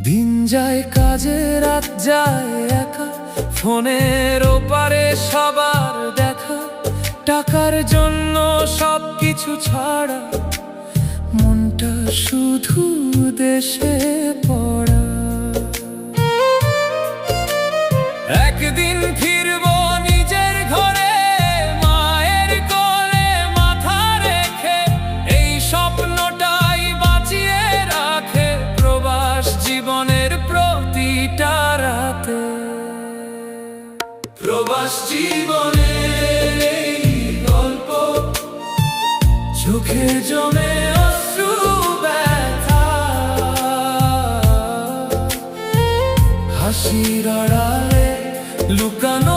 দিন যায় কাজে, রাত যায় একা, ফোনের ওপারে সবার দেখা। টাকার জন্য সবকিছু ছাড়া, মনটা শুধু দেশে পড়া। একদিন ফিরবো নিজের ঘরে, মায়ের কোলে মাথা রেখে। এই স্বপ্নটাই বাঁচিয়ে রাখে প্রবাস জীবনের প্রতিটা রাতে। প্রবাস জীবনের এই গল্প, চোখে জমে অশ্রু ব্যথা, হাসির আড়ালে লুকানো